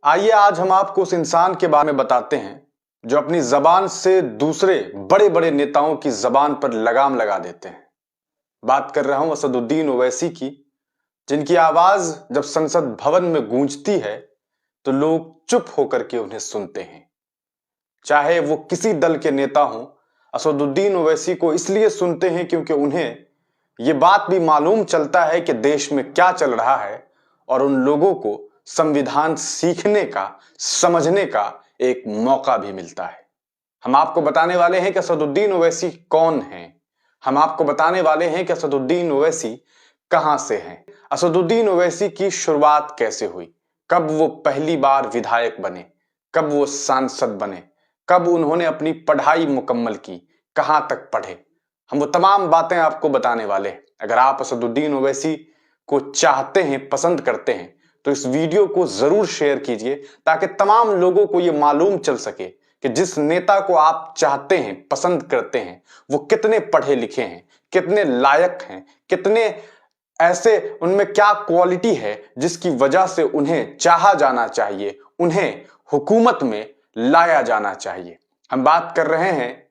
आइए आज हम आपको उस इंसान के बारे में बताते हैं जो अपनी जबान से दूसरे बड़े बड़े नेताओं की जबान पर लगाम लगा देते हैं। बात कर रहा हूं असदुद्दीन ओवैसी की, जिनकी आवाज जब संसद भवन में गूंजती है तो लोग चुप होकर के उन्हें सुनते हैं। चाहे वो किसी दल के नेता हों, असदुद्दीन ओवैसी को इसलिए सुनते हैं क्योंकि उन्हें ये बात भी मालूम चलता है कि देश में क्या चल रहा है और उन लोगों को संविधान सीखने का, समझने का एक मौका भी मिलता है। हम आपको बताने वाले हैं कि असदुद्दीन ओवैसी कौन है। हम आपको बताने वाले हैं कि असदुद्दीन ओवैसी कहां से हैं। असदुद्दीन ओवैसी की शुरुआत कैसे हुई, कब वो पहली बार विधायक बने, कब वो सांसद बने, कब उन्होंने अपनी पढ़ाई मुकम्मल की, कहां तक पढ़े, हम वो तमाम बातें आपको बताने वाले हैं। अगर आप असदुद्दीन ओवैसी को चाहते हैं, पसंद करते हैं, तो इस वीडियो को जरूर शेयर कीजिए ताकि तमाम लोगों को यह मालूम चल सके कि जिस नेता को आप चाहते हैं, पसंद करते हैं, वो कितने पढ़े लिखे हैं, कितने लायक हैं, कितने ऐसे उनमें क्या क्वालिटी है जिसकी वजह से उन्हें चाहा जाना चाहिए, उन्हें हुकूमत में लाया जाना चाहिए। हम बात कर रहे हैं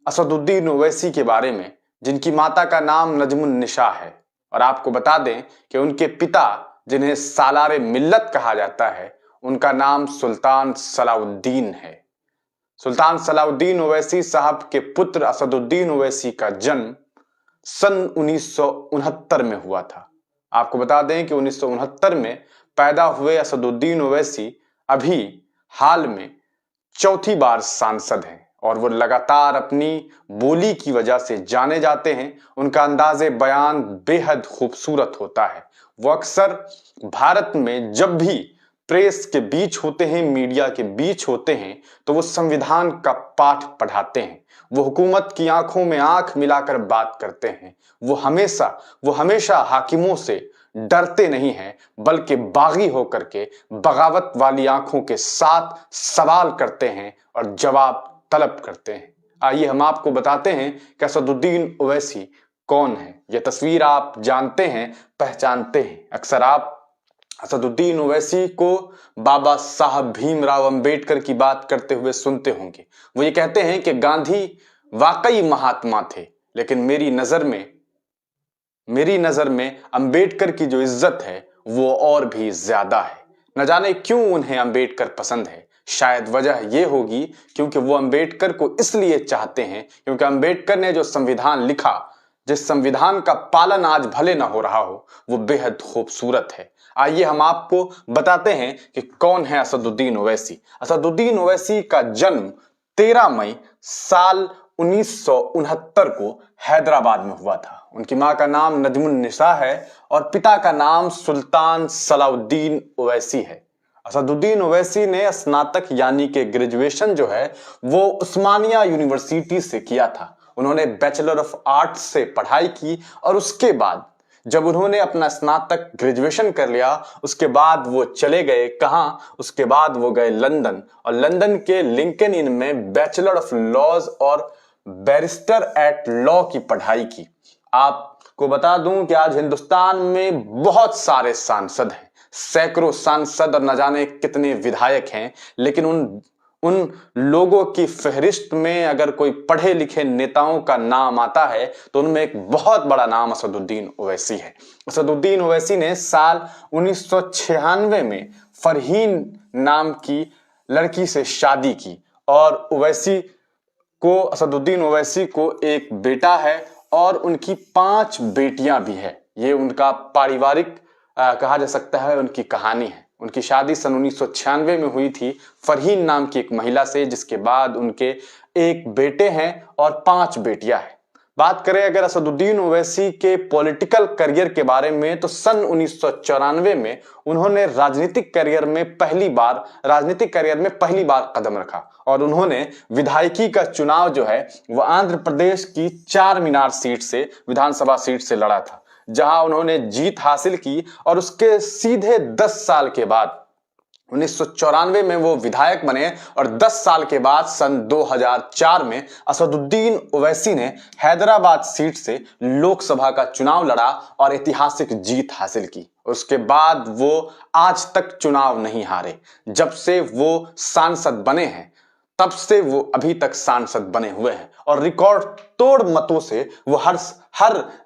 असदुद्दीन ओवैसी के बारे में, जिनकी माता का नाम नजमुन्निसा है। और आपको बता दें कि उनके पिता, जिन्हें सालारे मिल्लत कहा जाता है, उनका नाम सुल्तान सलाउद्दीन है। सुल्तान सलाउद्दीन ओवैसी साहब के पुत्र असदुद्दीन ओवैसी का जन्म सन 1969 में हुआ था। आपको बता दें कि 1969 में पैदा हुए असदुद्दीन ओवैसी अभी हाल में चौथी बार सांसद हैं और वो लगातार अपनी बोली की वजह से जाने जाते हैं। उनका अंदाजे बयान बेहद खूबसूरत होता है। वो अक्सर भारत में जब भी प्रेस के बीच होते हैं, मीडिया के बीच होते हैं, तो वो संविधान का पाठ पढ़ाते हैं। वो हुकूमत की आंखों में आंख मिलाकर बात करते हैं। वो हमेशा हाकिमों से डरते नहीं हैं, बल्कि बागी होकर के बगावत वाली आंखों के साथ सवाल करते हैं और जवाब तलब करते हैं। आइए हम आपको बताते हैं कि असदुद्दीन ओवैसी कौन है। यह तस्वीर आप जानते हैं, पहचानते हैं। अक्सर आप असदुद्दीन ओवैसी को बाबा साहब भीमराव अंबेडकर की बात करते हुए सुनते होंगे। वो ये कहते हैं कि गांधी वाकई महात्मा थे, लेकिन मेरी नजर में अंबेडकर की जो इज्जत है वो और भी ज्यादा है। न जाने क्यों उन्हें अंबेडकर पसंद है। शायद वजह यह होगी क्योंकि वो अंबेडकर को इसलिए चाहते हैं क्योंकि अंबेडकर ने जो संविधान लिखा, जिस संविधान का पालन आज भले ना हो रहा हो, वो बेहद खूबसूरत है। आइए हम आपको बताते हैं कि कौन है असदुद्दीन ओवैसी। असदुद्दीन ओवैसी का जन्म 13 मई साल 1969 को हैदराबाद में हुआ था। उनकी मां का नाम नजमुन्निसा है और पिता का नाम सुल्तान सलाउद्दीन ओवैसी है। असदुद्दीन ओवैसी ने स्नातक यानी कि ग्रेजुएशन जो है वो उस्मानिया यूनिवर्सिटी से किया था। उन्होंने बैचलर ऑफ आर्ट्स से पढ़ाई की और उसके बाद जब उन्होंने अपना स्नातक ग्रेजुएशन कर लिया, उसके बाद वो चले गए कहां, उसके बाद वो गए लंदन और लंदन के लिंकन इन में बैचलर ऑफ लॉज और बैरिस्टर एट लॉ की पढ़ाई की। आपको बता दूं कि आज हिंदुस्तान में बहुत सारे सांसद हैं, सैकड़ों सांसद और न जाने कितने विधायक हैं, लेकिन उन लोगों की फहरिस्त में अगर कोई पढ़े लिखे नेताओं का नाम आता है तो उनमें एक बहुत बड़ा नाम असदुद्दीन ओवैसी है। असदुद्दीन ओवैसी ने साल 1996 में फरहीन नाम की लड़की से शादी की और असदुद्दीन ओवैसी को एक बेटा है और उनकी 5 बेटियां भी है। ये उनका पारिवारिक कहा जा सकता है उनकी कहानी है। उनकी शादी सन 1996 में हुई थी फरहीन नाम की एक महिला से, जिसके बाद उनके एक बेटे हैं और 5 बेटियां हैं। बात करें अगर असदुद्दीन ओवैसी के पॉलिटिकल करियर के बारे में, तो सन 1994 में उन्होंने राजनीतिक करियर में पहली बार कदम रखा और उन्होंने विधायकी का चुनाव जो है वह आंध्र प्रदेश की चार मीनार सीट से, विधानसभा सीट से लड़ा था, जहां उन्होंने जीत हासिल की और उसके सीधे 10 साल के बाद 1994 में वो विधायक बने और 10 साल के बाद सन 2004 में असदुद्दीन ओवैसी ने हैदराबाद सीट से लोकसभा का चुनाव लड़ा और ऐतिहासिक जीत हासिल की। उसके बाद वो आज तक चुनाव नहीं हारे। जब से वो सांसद बने हैं तब से वो अभी तक सांसद बने हुए हैं और रिकॉर्ड तोड़ मतों से वो हर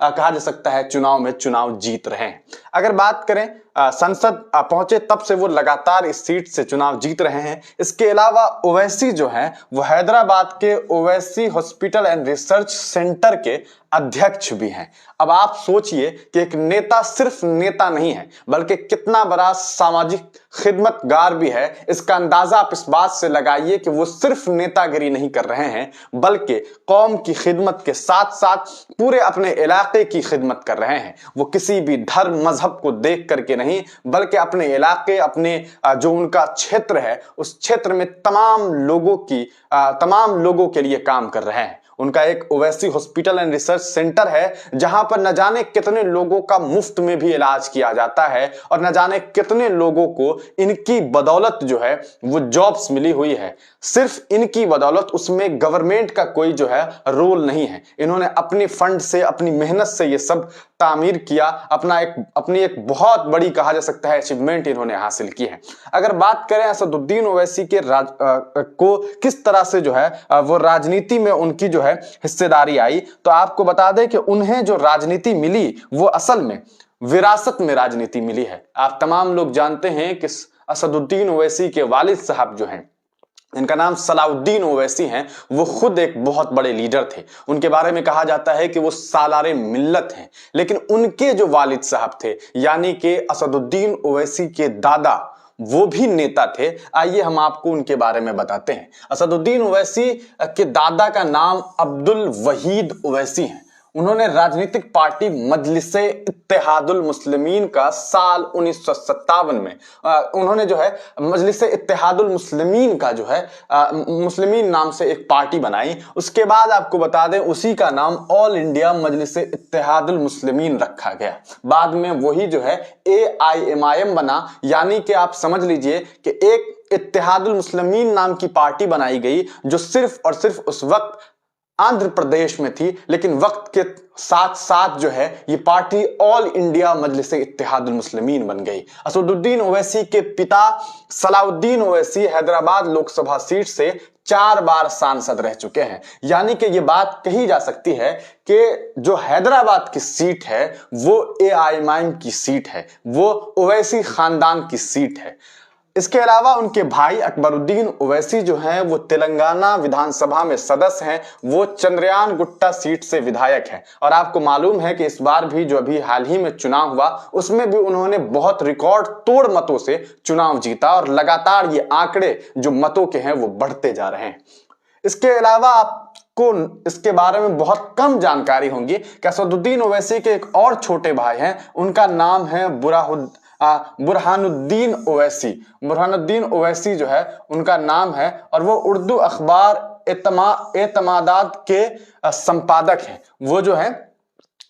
कहा जा सकता है चुनाव में चुनाव जीत रहे हैं। अगर बात करें संसद पहुंचे तब से वो लगातार इस सीट से चुनाव जीत रहे हैं। इसके अलावा ओवैसी जो है वो हैदराबाद के Owaisi hospital and research centre के अध्यक्ष भी हैं। अब आप सोचिए कि एक नेता सिर्फ नेता नहीं है बल्कि कितना बड़ा सामाजिक खिदमतगार भी है। इसका अंदाजा आप इस बात से लगाइए कि वो सिर्फ नेतागिरी नहीं कर रहे हैं बल्कि कौम की खिदमत के साथ साथ पूरे अपने इलाके की खिदमत कर रहे हैं। वो किसी भी धर्म मजहब को देख करके नहीं बल्कि अपने इलाके, अपने जो उनका क्षेत्र है उस क्षेत्र में तमाम लोगों के लिए काम कर रहे हैं। उनका एक Owaisi hospital and research centre है जहां पर न जाने कितने लोगों का मुफ्त में भी इलाज किया जाता है और न जाने कितने लोगों को इनकी बदौलत जो है वो जॉब्स मिली हुई है। सिर्फ इनकी बदौलत, उसमें गवर्नमेंट का कोई जो है रोल नहीं है। इन्होंने अपने फंड से, अपनी मेहनत से ये सब तामीर किया। अपनी एक बहुत बड़ी कहा जा सकता है अचीवमेंट इन्होंने हासिल की है। अगर बात करें असदुद्दीन ओवैसी के को किस तरह से जो है वो राजनीति में उनकी जो है हिस्सेदारी आई, तो आपको बता दें कि उन्हें जो राजनीति मिली वो असल में विरासत में राजनीति मिली है। आप तमाम लोग जानते हैं कि असदुद्दीन ओवैसी के वालिद साहब जो हैं, इनका नाम सलाउद्दीन ओवैसी हैं, वो खुद एक बहुत बड़े लीडर थे। उनके बारे में कहा जाता है कि वो सालारे मिल्लत हैं। लेकिन उनके जो वालिद साहब थे यानी कि असदुद्दीन ओवैसी के दादा, वो भी नेता थे। आइए हम आपको उनके बारे में बताते हैं। असदुद्दीन ओवैसी के दादा का नाम अब्दुल वहीद ओवैसी है। उन्होंने राजनीतिक पार्टी मजलिसे इत्तेहादुल मुस्लिमीन का साल 1957 में उन्होंने जो है मजलिसे इत्तेहादुल मुस्लिमीन का जो है मुस्लिमीन नाम से एक पार्टी बनाई। उसके बाद आपको बता दें उसी का नाम ऑल इंडिया मजलिसे इत्तेहादुल मुस्लिमीन रखा गया। बाद में वही जो है AIMIM बना। यानी कि आप समझ लीजिए कि एक इत्तेहादुल मुस्लिमीन नाम की पार्टी बनाई गई जो सिर्फ और सिर्फ उस वक्त आंध्र प्रदेश में थी, लेकिन वक्त के साथ साथ जो है ये party All India Majlise Ittehadul Muslimeen बन गई। असदुद्दीन ओवैसी के पिता सलाउद्दीन ओवैसी हैदराबाद लोकसभा सीट से 4 बार सांसद रह चुके हैं। यानी कि ये बात कही जा सकती है कि जो हैदराबाद की सीट है वो AIMIM की सीट है, वो ओवैसी खानदान की सीट है। इसके अलावा उनके भाई अकबरुद्दीन ओवैसी जो हैं वो तेलंगाना विधानसभा में सदस्य हैं। वो चंद्रयान गुट्टा सीट से विधायक हैं और आपको मालूम है कि इस बार भी जो अभी हाल ही में चुनाव हुआ उसमें भी उन्होंने बहुत रिकॉर्ड तोड़ मतों से चुनाव जीता और लगातार ये आंकड़े जो मतों के हैं वो बढ़ते जा रहे हैं। इसके अलावा आपको इसके बारे में बहुत कम जानकारी होगी कि असदुद्दीन ओवैसी के एक और छोटे भाई हैं, उनका नाम है बुरहानुद्दीन ओवैसी। बुरहानुद्दीन ओवैसी जो है उनका नाम है और वो उर्दू अखबार एतमादात के संपादक हैं। वो जो है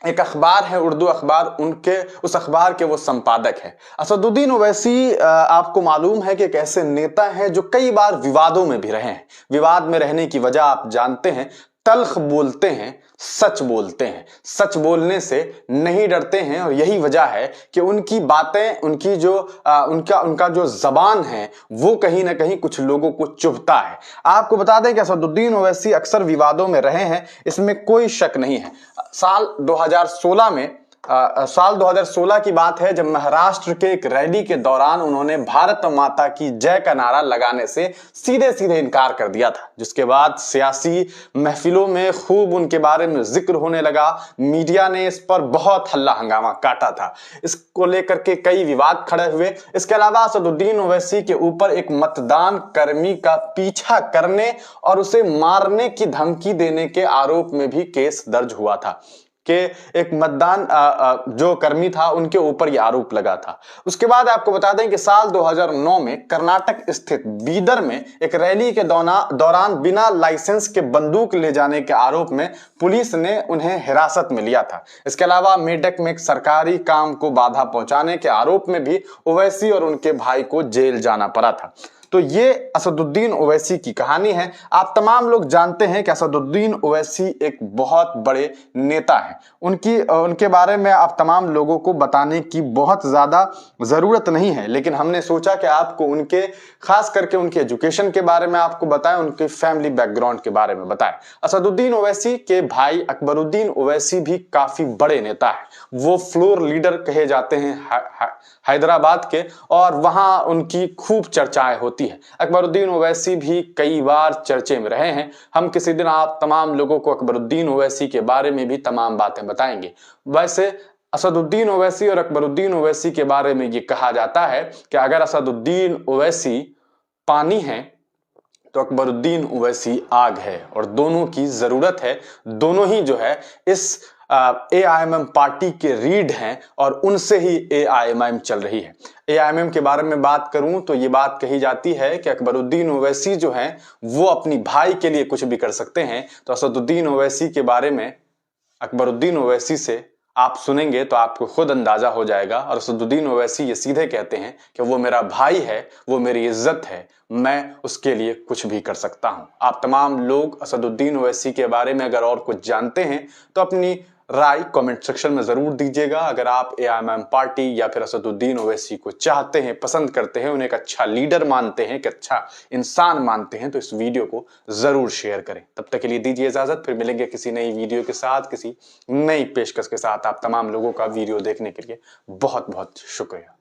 एक अखबार है उर्दू अखबार, उनके उस अखबार के वो संपादक हैं। असदुद्दीन ओवैसी आपको मालूम है कि एक ऐसे नेता हैं जो कई बार विवादों में भी रहे हैं। विवाद में रहने की वजह आप जानते हैं, तल्ख बोलते हैं, सच बोलते हैं, सच बोलने से नहीं डरते हैं और यही वजह है कि उनकी बातें, उनकी जो उनका जो जबान है वो कहीं ना कहीं कुछ लोगों को चुभता है। आपको बता दें कि असदुद्दीन ओवैसी अक्सर विवादों में रहे हैं, इसमें कोई शक नहीं है। साल 2016 की बात है जब महाराष्ट्र के एक रैली के दौरान उन्होंने भारत माता की जय का नारा लगाने से सीधे सीधे इनकार कर दिया था, जिसके बाद सियासी महफिलों में खूब उनके बारे में जिक्र होने लगा। मीडिया ने इस पर बहुत हल्ला हंगामा काटा था, इसको लेकर के कई विवाद खड़े हुए। इसके अलावा असदुद्दीन ओवैसी के ऊपर एक मतदान कर्मी का पीछा करने और उसे मारने की धमकी देने के आरोप में भी केस दर्ज हुआ था कि एक मतदान जो कर्मी था उनके ऊपर यह आरोप लगा था। उसके बाद आपको बता दें कि साल 2009 में कर्नाटक स्थित बीदर में एक रैली के दौरान बिना लाइसेंस के बंदूक ले जाने के आरोप में पुलिस ने उन्हें हिरासत में लिया था। इसके अलावा मेडक में एक सरकारी काम को बाधा पहुंचाने के आरोप में भी ओवैसी और उनके भाई को जेल जाना पड़ा था। तो ये असदुद्दीन ओवैसी की कहानी है। आप तमाम लोग जानते हैं कि असदुद्दीन ओवैसी एक बहुत बड़े नेता हैं। उनके बारे में आप तमाम लोगों को बताने की बहुत ज़्यादा ज़रूरत नहीं है, लेकिन हमने सोचा कि आपको उनके खास करके उनके एजुकेशन के बारे में आपको बताएं, उनके फैमिली बैकग्राउंड के बारे में बताएं। असदुद्दीन ओवैसी के भाई अकबरुद्दीन ओवैसी भी काफ़ी बड़े नेता हैं। वो फ्लोर लीडर कहे जाते हैं हैदराबाद के, और वहाँ उनकी खूब चर्चाएं होती है। अकबरुद्दीन ओवैसी भी कई बार चर्चे में रहे हैं। हम किसी दिन आप तमाम लोगों को अकबरुद्दीन ओवैसी के बारे में भी तमाम बातें बताएंगे। वैसे असदुद्दीन ओवैसी और अकबरुद्दीन ओवैसी के बारे में ये कहा जाता है कि अगर असदुद्दीन ओवैसी पानी है तो अकबरुद्दीन ओवैसी आग है, और दोनों की जरूरत है। दोनों ही जो है इस AIMM पार्टी के रीढ़ हैं, और उनसे ही AIMM चल रही है। AIMM के बारे में बात करूं तो ये बात कही जाती है कि अकबरुद्दीन ओवैसी जो हैं वो अपनी भाई के लिए कुछ भी कर सकते हैं। तो असदुद्दीन ओवैसी के बारे में अकबरुद्दीन ओवैसी से आप सुनेंगे तो आपको खुद अंदाजा हो जाएगा। और असदुद्दीन ओवैसी ये सीधे कहते हैं कि वो मेरा भाई है, वो मेरी इज्जत है, मैं उसके लिए कुछ भी कर सकता हूं। आप तमाम लोग असदुद्दीन ओवैसी के बारे में अगर और कुछ जानते हैं तो अपनी राय कमेंट सेक्शन में जरूर दीजिएगा। अगर आप AIMM पार्टी या फिर असदुद्दीन ओवैसी को चाहते हैं, पसंद करते हैं, उन्हें एक अच्छा लीडर मानते हैं, एक अच्छा इंसान मानते हैं, तो इस वीडियो को जरूर शेयर करें। तब तक के लिए दीजिए इजाजत, फिर मिलेंगे किसी नई वीडियो के साथ, किसी नई पेशकश के साथ। आप तमाम लोगों का वीडियो देखने के लिए बहुत बहुत शुक्रिया।